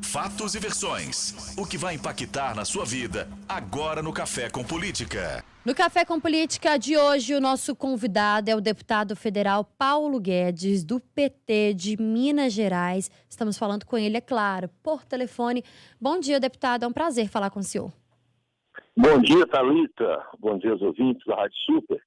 Fatos e versões. O que vai impactar na sua vida agora no Café com Política. No Café com Política de hoje, o nosso convidado é o deputado federal Paulo Guedes, do PT de Minas Gerais. Estamos falando com ele, é claro, por telefone. Bom dia, deputado. É um prazer falar com o senhor. Bom dia, Thalita. Bom dia aos ouvintes da Rádio Super.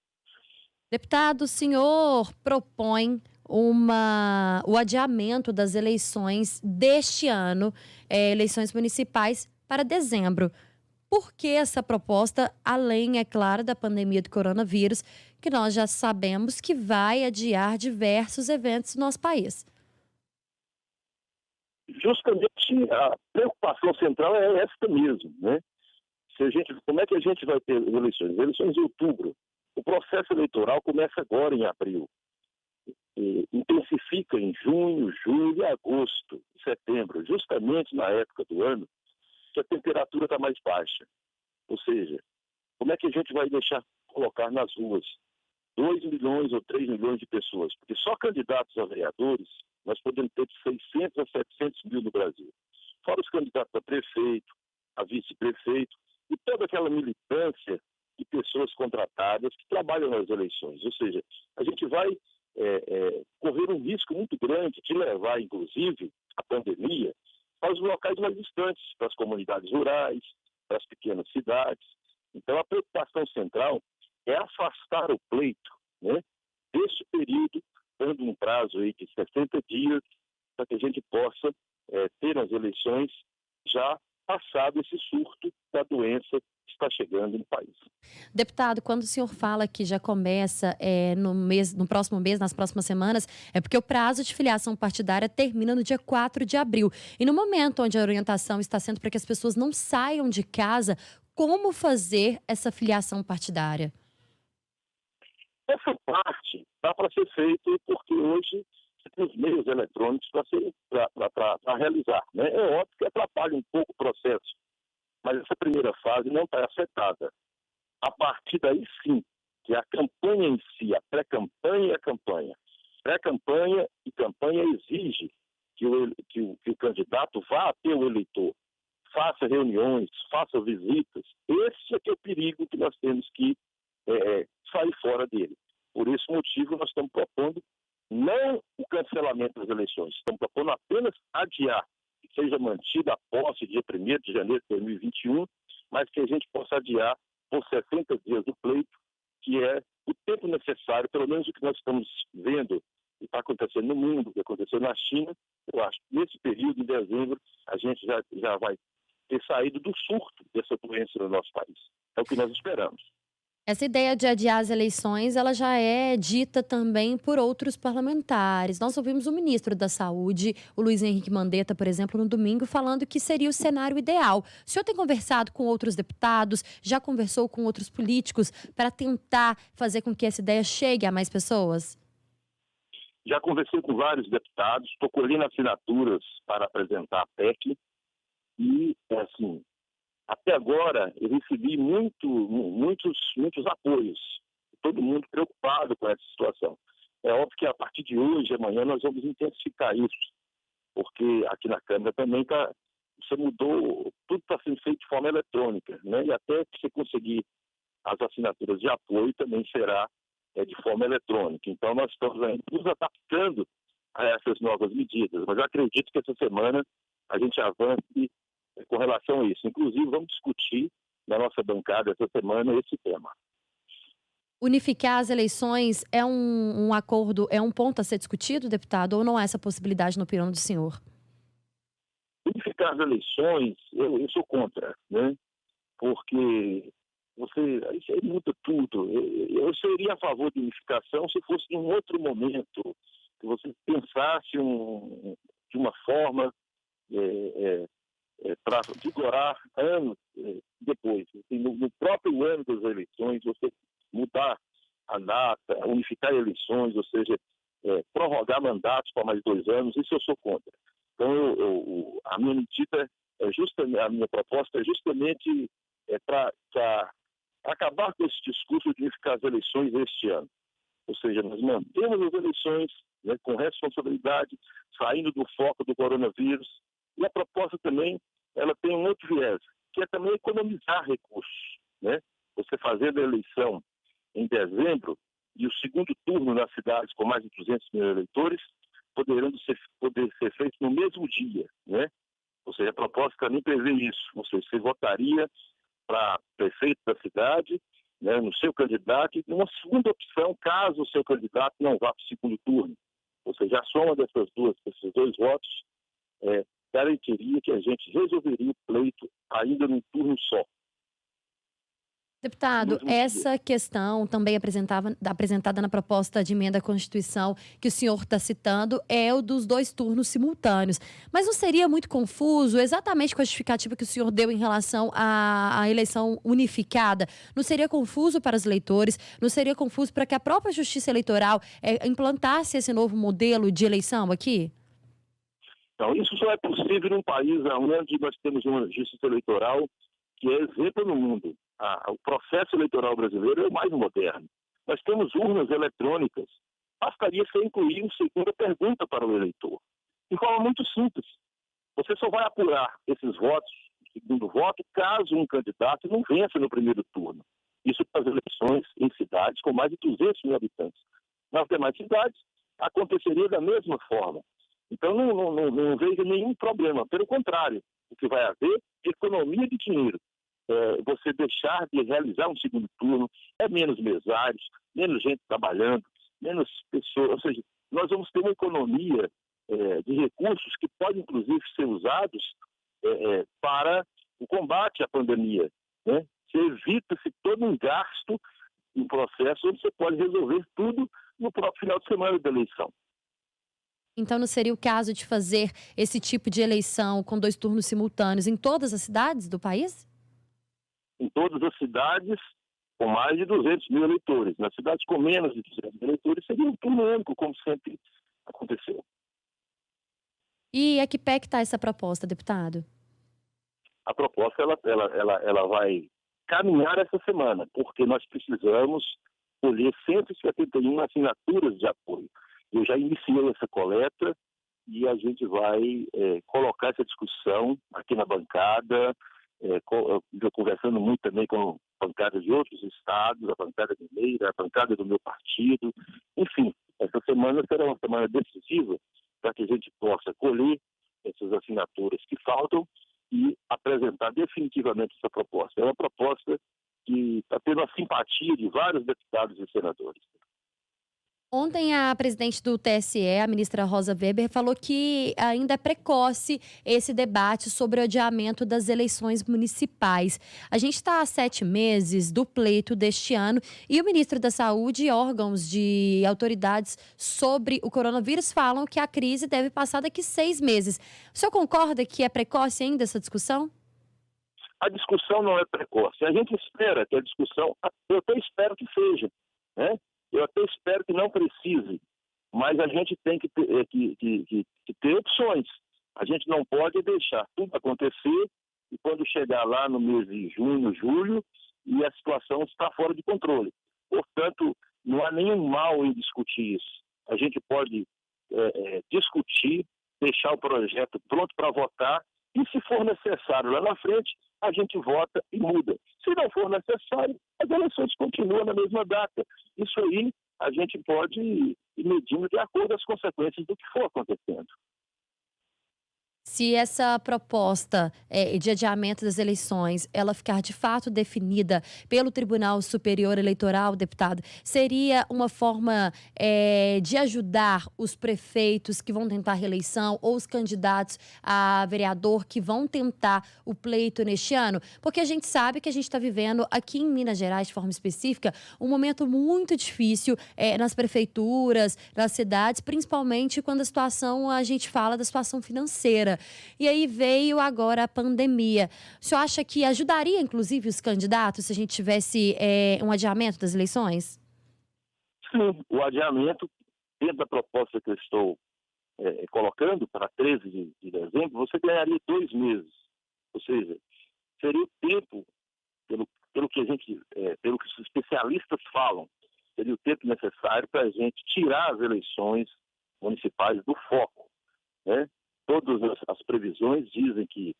Deputado, o senhor propõe o adiamento das eleições deste ano, eleições municipais, para dezembro. Por que essa proposta, além, é claro, da pandemia do coronavírus, que nós já sabemos que vai adiar diversos eventos no nosso país? Justamente a preocupação central é esta mesmo, né? Como é que a gente vai ter eleições? Eleições em outubro. O processo eleitoral começa agora em abril. Intensifica em junho, julho, agosto, setembro, justamente na época do ano que a temperatura está mais baixa. Ou seja, como é que a gente vai deixar colocar nas ruas 2 milhões ou 3 milhões de pessoas? Porque só candidatos a vereadores nós podemos ter de 600 a 700 mil no Brasil. Fora os candidatos a prefeito, a vice-prefeito e toda aquela militância de pessoas contratadas que trabalham nas eleições. Ou seja, a gente vai correr um risco muito grande de levar, inclusive, a pandemia para os locais mais distantes, para as comunidades rurais, para as pequenas cidades. Então, a preocupação central é afastar o pleito, né, desse período, dando um prazo aí de 60 dias, para que a gente possa ter as eleições já passado esse surto da doença que está chegando no país. Deputado, quando o senhor fala que já começa no próximo mês, nas próximas semanas, é porque o prazo de filiação partidária termina no dia 4 de abril. E no momento onde a orientação está sendo para que as pessoas não saiam de casa, como fazer essa filiação partidária? Essa parte dá para ser feita porque hoje tem os meios eletrônicos para realizar, né? É óbvio que atrapalha um pouco o processo, mas essa primeira fase não está afetada. A partir daí, sim, que a campanha em si, a pré-campanha e a campanha. Pré-campanha e campanha exige que o candidato vá até o eleitor, faça reuniões, faça visitas. Esse é que é o perigo que nós temos que sair fora dele. Por esse motivo, nós estamos propondo não o cancelamento das eleições, estamos propondo apenas adiar, que seja mantida a posse dia 1º de janeiro de 2021, mas que a gente possa adiar por 60 dias do pleito, que é o tempo necessário, pelo menos o que nós estamos vendo e está acontecendo no mundo, o que aconteceu na China. Eu acho que nesse período, em dezembro, a gente já vai ter saído do surto dessa doença no nosso país. É o que nós esperamos. Essa ideia de adiar as eleições, ela já é dita também por outros parlamentares. Nós ouvimos o ministro da Saúde, o Luiz Henrique Mandetta, por exemplo, no domingo, falando que seria o cenário ideal. O senhor tem conversado com outros deputados, já conversou com outros políticos para tentar fazer com que essa ideia chegue a mais pessoas? Já conversei com vários deputados, estou colhendo assinaturas para apresentar a PEC e, assim, até agora eu recebi muitos apoios, todo mundo preocupado com essa situação. É óbvio que a partir de hoje, amanhã, nós vamos intensificar isso, porque aqui na Câmara também você mudou, tudo está sendo feito de forma eletrônica, né? E até que você conseguir as assinaturas de apoio também será de forma eletrônica. Então nós estamos ainda nos adaptando a essas novas medidas, mas eu acredito que essa semana a gente avance com relação a isso. Inclusive, vamos discutir na nossa bancada essa semana esse tema. Unificar as eleições é um acordo, é um ponto a ser discutido, deputado, ou não há essa possibilidade na opinião do senhor? Unificar as eleições, eu sou contra, né? Porque isso aí muda tudo. Eu seria a favor de unificação se fosse em um outro momento, que você pensasse de uma forma para vigorar anos depois. Assim, no próprio ano das eleições, você mudar a data, unificar eleições, ou seja, prorrogar mandatos para mais 2 anos, isso eu sou contra. Então, a minha medida a minha proposta é justamente para acabar com esse discurso de unificar as eleições este ano. Ou seja, nós mantemos as eleições, né, com responsabilidade, saindo do foco do coronavírus, E a proposta também, ela tem um outro viés, que é também economizar recursos, né? Você fazendo a eleição em dezembro e o segundo turno nas cidades com mais de 200 mil eleitores poder ser feito no mesmo dia, né? Ou seja, a proposta também prevê isso. Ou seja, você votaria para prefeito da cidade, né, no seu candidato, e uma segunda opção, caso o seu candidato não vá para o segundo turno. Ou seja, a soma desses dois votos garantiria que a gente resolveria o pleito ainda num turno só. Deputado, essa questão também apresentada na proposta de emenda à Constituição que o senhor está citando é o dos 2 turnos simultâneos. Mas não seria muito confuso, exatamente com a justificativa que o senhor deu em relação à eleição unificada? Não seria confuso para os eleitores? Não seria confuso para que a própria Justiça Eleitoral implantasse esse novo modelo de eleição aqui? Então, isso só é possível num país onde nós temos uma justiça eleitoral que é exemplo no mundo. O processo eleitoral brasileiro é o mais moderno. Nós temos urnas eletrônicas. Bastaria você incluir uma segunda pergunta para o eleitor. De forma muito simples. Você só vai apurar esses votos, segundo voto, caso um candidato não vença no primeiro turno. Isso para as eleições em cidades com mais de 200 mil habitantes. Nas demais cidades, aconteceria da mesma forma. Então, não vejo nenhum problema. Pelo contrário, o que vai haver é economia de dinheiro. Você deixar de realizar um segundo turno, menos mesários, menos gente trabalhando, menos pessoas. Ou seja, nós vamos ter uma economia de recursos que podem, inclusive, ser usados para o combate à pandemia, né? Você evita-se todo um gasto, um processo onde você pode resolver tudo no próprio final de semana da eleição. Então não seria o caso de fazer esse tipo de eleição com 2 turnos simultâneos em todas as cidades do país? Em todas as cidades com mais de 200 mil eleitores. Nas cidades com menos de 200 mil eleitores seria um turno único, como sempre aconteceu. E a que pé que está essa proposta, deputado? A proposta ela vai caminhar essa semana, porque nós precisamos colher 171 assinaturas de apoio. Eu já iniciei essa coleta e a gente vai colocar essa discussão aqui na bancada, conversando muito também com a bancada de outros estados, a bancada de Meira, a bancada do meu partido. Enfim, essa semana será uma semana decisiva para que a gente possa colher essas assinaturas que faltam e apresentar definitivamente essa proposta. É uma proposta que está tendo a simpatia de vários deputados e senadores. Ontem, a presidente do TSE, a ministra Rosa Weber, falou que ainda é precoce esse debate sobre o adiamento das eleições municipais. A gente está há 7 meses do pleito deste ano e o ministro da Saúde e órgãos de autoridades sobre o coronavírus falam que a crise deve passar daqui 6 meses. O senhor concorda que é precoce ainda essa discussão? A discussão não é precoce. A gente espera que a discussão, eu até espero que seja, né? Eu até espero que não precise, mas a gente tem que ter opções. A gente não pode deixar tudo acontecer e quando chegar lá no mês de junho, julho, e a situação está fora de controle. Portanto, não há nenhum mal em discutir isso. A gente pode discutir, deixar o projeto pronto para votar e, se for necessário lá na frente, a gente vota e muda. Se não for necessário, as eleições continuam na mesma data. Isso aí a gente pode ir medindo de acordo com as consequências do que for acontecendo. Se essa proposta de adiamento das eleições, ela ficar de fato definida pelo Tribunal Superior Eleitoral, deputado, seria uma forma de ajudar os prefeitos que vão tentar a reeleição ou os candidatos a vereador que vão tentar o pleito neste ano? Porque a gente sabe que a gente está vivendo aqui em Minas Gerais, de forma específica, um momento muito difícil nas prefeituras, nas cidades, principalmente quando a gente fala da situação financeira. E aí veio agora a pandemia. O senhor acha que ajudaria, inclusive, os candidatos se a gente tivesse um adiamento das eleições? Sim, o adiamento, dentro da proposta que eu estou colocando para 13 de dezembro, você ganharia 2 meses. Ou seja, seria o tempo, pelo que os especialistas falam, seria o tempo necessário para a gente tirar as eleições municipais do foco, né? todas as previsões dizem que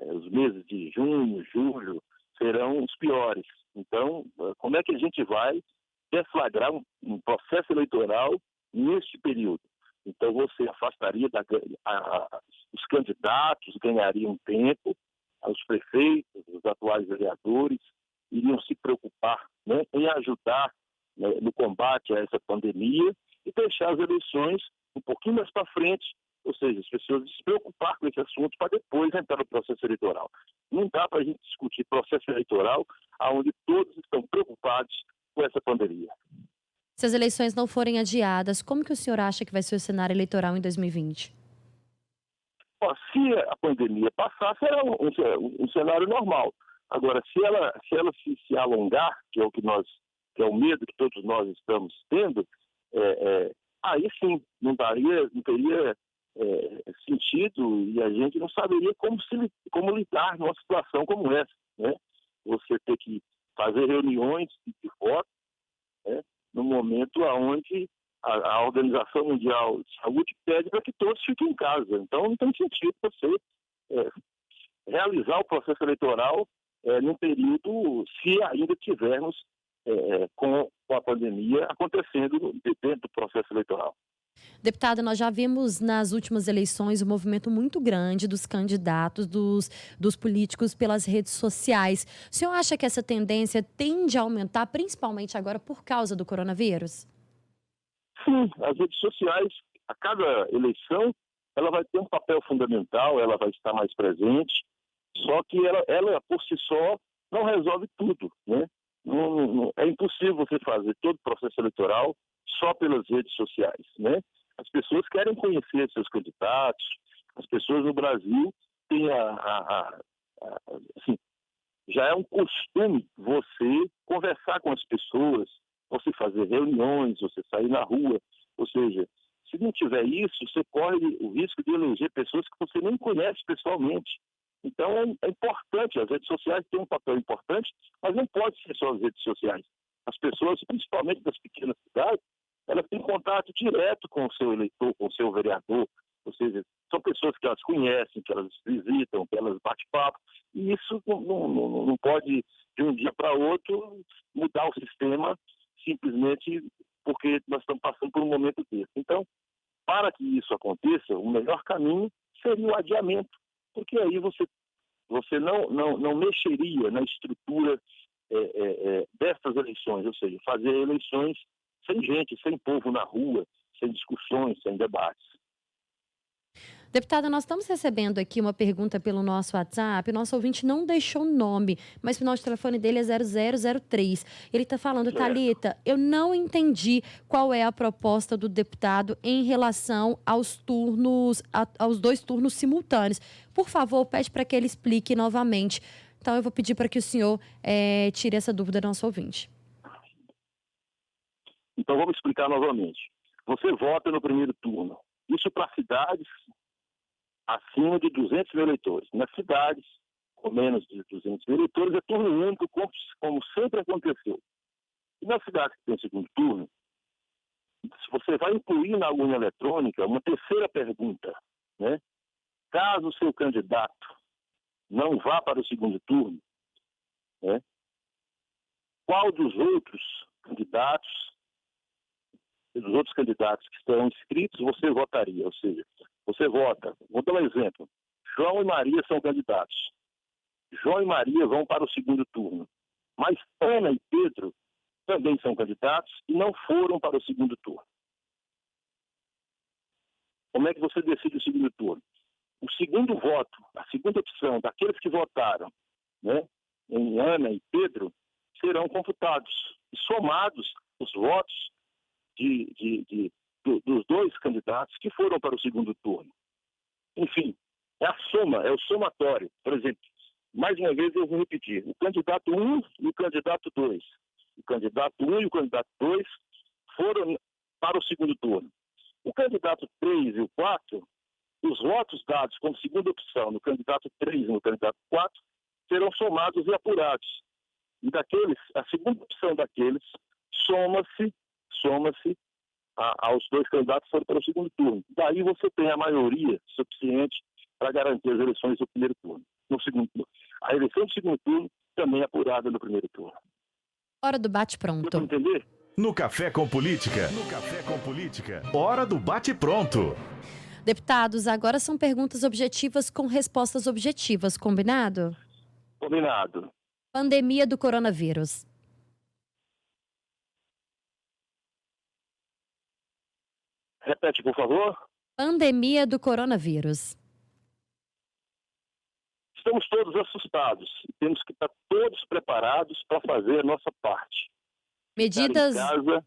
os meses de junho, julho serão os piores. Então, como é que a gente vai deflagrar um processo eleitoral neste período? Então, você afastaria os candidatos, ganhariam tempo, os prefeitos, os atuais vereadores iriam se preocupar, né, em ajudar, né, no combate a essa pandemia e deixar as eleições um pouquinho mais para frente, ou seja, as pessoas se preocupar com esse assunto para depois entrar no processo eleitoral. Não dá para a gente discutir processo eleitoral onde todos estão preocupados com essa pandemia. Se as eleições não forem adiadas, como que o senhor acha que vai ser o cenário eleitoral em 2020? Se a pandemia passar, será um cenário normal. Agora, se ela se alongar, que é o medo que todos nós estamos tendo, aí sim, não teria sentido e a gente não saberia como lidar numa situação como essa, né? Você ter que fazer reuniões de voto, né, no momento onde a Organização Mundial de Saúde pede para que todos fiquem em casa. Então, não tem sentido você realizar o processo eleitoral num período, se ainda tivermos com a pandemia acontecendo dentro do processo eleitoral. Deputada, nós já vimos nas últimas eleições um movimento muito grande dos candidatos, dos políticos pelas redes sociais. O senhor acha que essa tendência tende a aumentar, principalmente agora por causa do coronavírus? Sim, as redes sociais, a cada eleição, ela vai ter um papel fundamental, ela vai estar mais presente, só que ela por si só não resolve tudo, né? É impossível você fazer todo o processo eleitoral só pelas redes sociais, né? As pessoas querem conhecer seus candidatos, as pessoas no Brasil têm assim, já é um costume você conversar com as pessoas, você fazer reuniões, você sair na rua, ou seja, se não tiver isso, você corre o risco de eleger pessoas que você nem conhece pessoalmente. Então é importante, as redes sociais têm um papel importante, mas não pode ser só as redes sociais. As pessoas, principalmente das pequenas cidades, elas têm contato direto com o seu eleitor, com o seu vereador, ou seja, são pessoas que elas conhecem, que elas visitam, que elas batem papo, e isso não pode, de um dia para outro, mudar o sistema simplesmente porque nós estamos passando por um momento desse. Então, para que isso aconteça, o melhor caminho seria o adiamento, porque aí você não mexeria na estrutura dessas eleições, ou seja, fazer eleições sem gente, sem povo na rua, sem discussões, sem debates. Deputada, nós estamos recebendo aqui uma pergunta pelo nosso WhatsApp. O nosso ouvinte não deixou o nome, mas o nosso telefone dele é 0003. Ele está falando, Thalita, eu não entendi qual é a proposta do deputado em relação aos turnos, aos 2 turnos simultâneos. Por favor, pede para que ele explique novamente. Então, eu vou pedir para que o senhor tire essa dúvida do nosso ouvinte. Então, vamos explicar novamente. Você vota no primeiro turno. Isso para cidades acima de 200 mil eleitores. Nas cidades com menos de 200 mil eleitores é turno único, como sempre aconteceu. E nas cidades que tem segundo turno, você vai incluir na urna eletrônica uma terceira pergunta, né? Caso o seu candidato não vá para o segundo turno, né, qual dos outros candidatos que estão inscritos você votaria? Ou seja, você vota, vou dar um exemplo, João e Maria são candidatos. João e Maria vão para o segundo turno. Mas Ana e Pedro também são candidatos e não foram para o segundo turno. Como é que você decide o segundo turno? O segundo voto, a segunda opção daqueles que votaram, né, em Ana e Pedro, serão computados e somados os votos dos 2 candidatos que foram para o segundo turno. Enfim, é a soma, é o somatório. Por exemplo, mais uma vez eu vou repetir, o candidato 1 e o candidato 2. O candidato 1 e o candidato 2 foram para o segundo turno. O candidato 3 e o 4, os votos dados como segunda opção no candidato 3 e no candidato 4 serão somados e apurados. E a segunda opção daqueles soma-se aos dois candidatos que foram para o segundo turno. Daí você tem a maioria suficiente para garantir as eleições do primeiro turno. No segundo turno. A eleição do segundo turno também é apurada no primeiro turno. Hora do Deu para bate-pronto. entender? No Café com Política. No Café com Política. Hora do bate-pronto. Deputados, agora são perguntas objetivas com respostas objetivas, combinado? Combinado. Pandemia do coronavírus. Repete, por favor. Pandemia do coronavírus. Estamos todos assustados. Temos que estar todos preparados para fazer a nossa parte. Medidas. Ficar em casa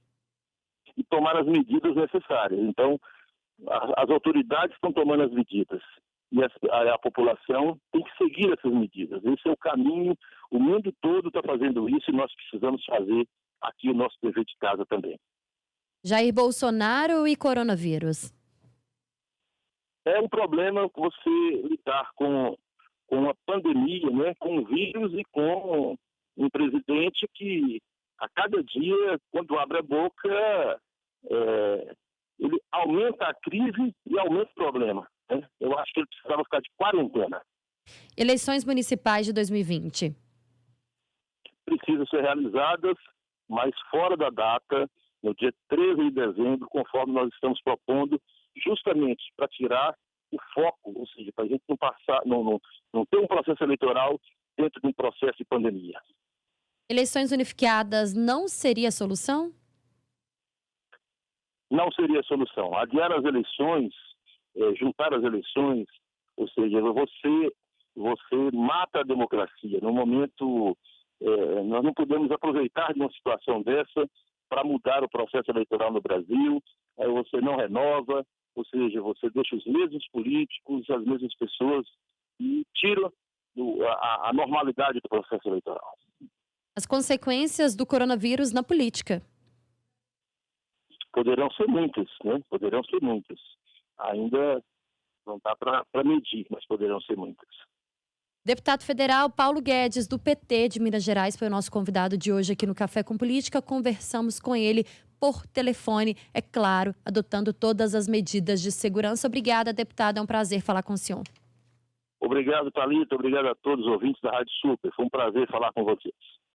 e tomar as medidas necessárias. Então, as autoridades estão tomando as medidas. E a população tem que seguir essas medidas. Esse é o caminho. O mundo todo está fazendo isso e nós precisamos fazer aqui o nosso dever de casa também. Jair Bolsonaro e coronavírus. É um problema você lidar com a pandemia, né, com o vírus e com um presidente que, a cada dia, quando abre a boca, ele aumenta a crise e aumenta o problema. Né? Eu acho que ele precisava ficar de quarentena. Eleições municipais de 2020. Precisam ser realizadas, mas fora da data, no dia 13 de dezembro, conforme nós estamos propondo, justamente para tirar o foco, ou seja, para a gente não ter um processo eleitoral dentro de um processo de pandemia. Eleições unificadas não seria a solução? Não seria a solução. Adiar as eleições, juntar as eleições, ou seja, você mata a democracia. No momento, nós não podemos aproveitar de uma situação dessa para mudar o processo eleitoral no Brasil. Aí você não renova, ou seja, você deixa os mesmos políticos, as mesmas pessoas e tira a normalidade do processo eleitoral. As consequências do coronavírus na política. Poderão ser muitas, né? Poderão ser muitas. Ainda não dá para medir, mas poderão ser muitas. Deputado federal Paulo Guedes, do PT de Minas Gerais, foi o nosso convidado de hoje aqui no Café com Política. Conversamos com ele por telefone, é claro, adotando todas as medidas de segurança. Obrigada, deputado. É um prazer falar com o senhor. Obrigado, Thalita. Obrigado a todos os ouvintes da Rádio Super. Foi um prazer falar com vocês.